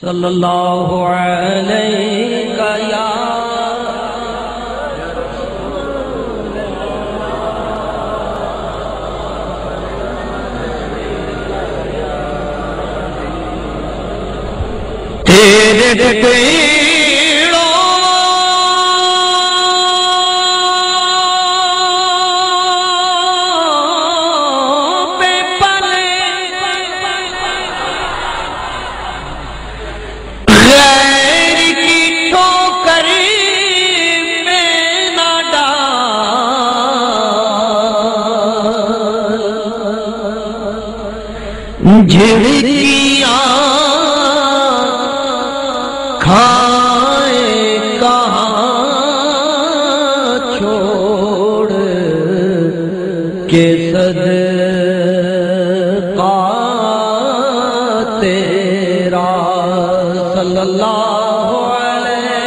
صلی اللہ علیہ یا تیرے ٹکڑوں پہ پلے غیر کی ٹھوکر میں نہ ڈال جھڑکیاں کھائے کہاں چھوڑ کے صدقہ تیرا صلی اللہ علیہ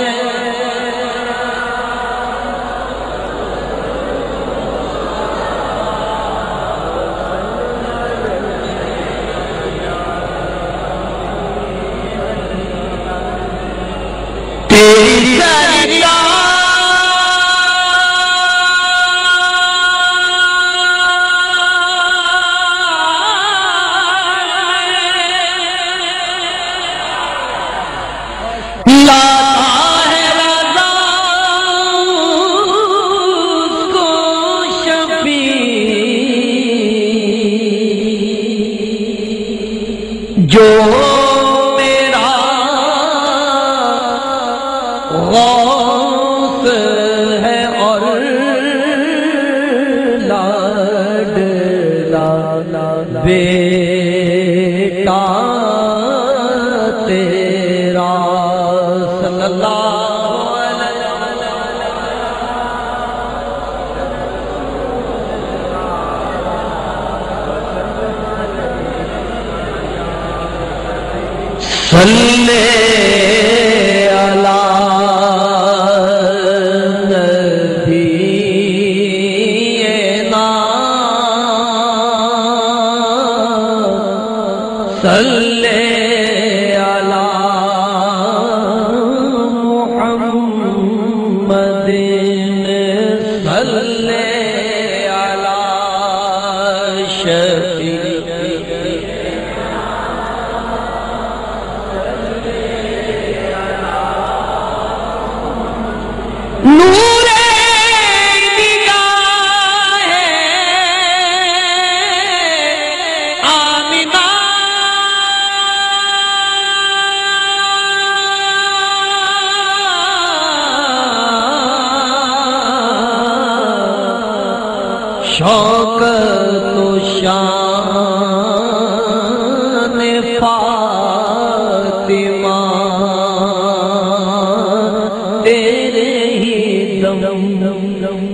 تیری جو میرا غوث ہے اور لاڈلا بیٹا تیرا صلی اللہ علیہ صلی علی نبینا صلی علی محمد صلی علی شفیع نور نگاہ آمنہ شوکت و شان فاطمہ تیرے ہی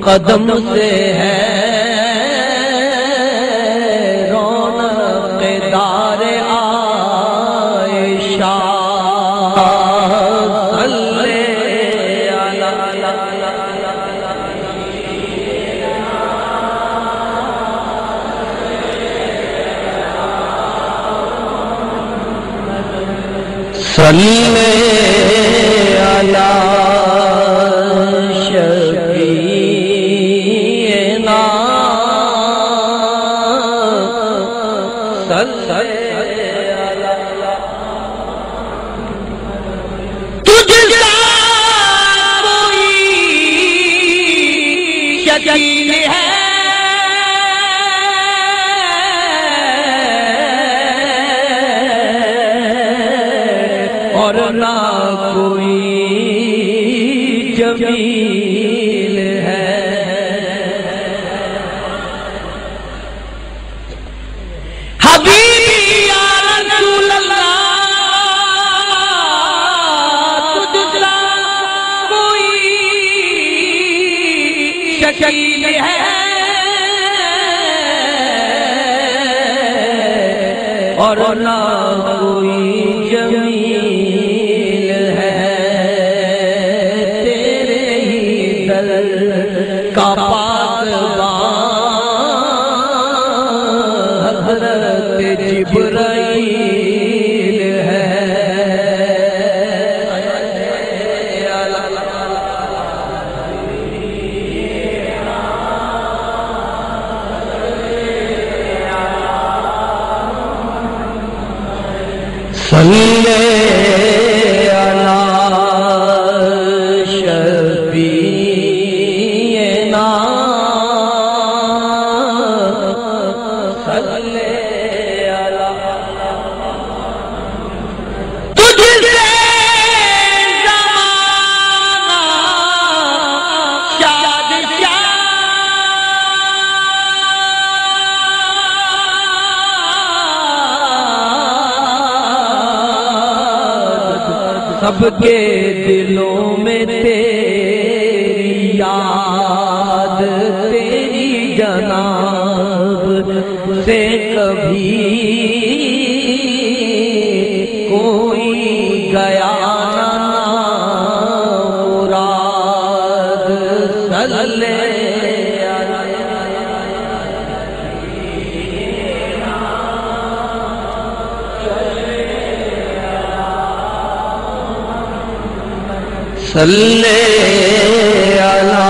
قدم سے ہے رونق دار عائشہ صلی علی شفیعنا صلی تجھ سا کوئی شکیل ہے اور نہ کوئی جمیل ہے حبیبی یا رسول اللہ تجھ سا کوئی شکیل ہے اور نہ کوئی جمیل ہے تیرے ہی در کا پاسبان حضرت جبرائیل ہے صلی علی شفیعنا صلی علی تجھ سے زمانہ شاد سب کے دلوں میں تیری یاد، تیری جناب سے کبھی کوئی گیا نہ مراد صلی صلی علی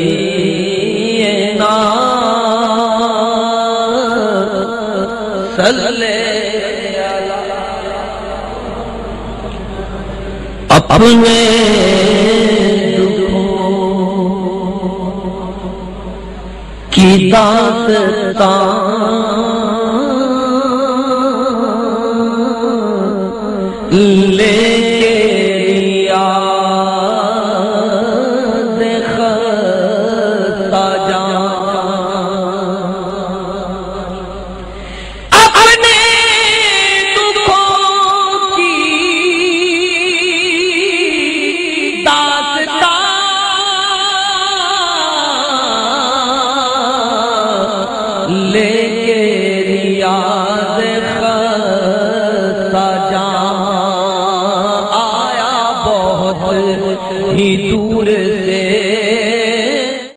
شفیعنا صلی علی اپنے دکھوں کی داستان لے کے یاد خطا جان اپنے دکھوں کی داستان لے کے یاد خطا جان ہی دور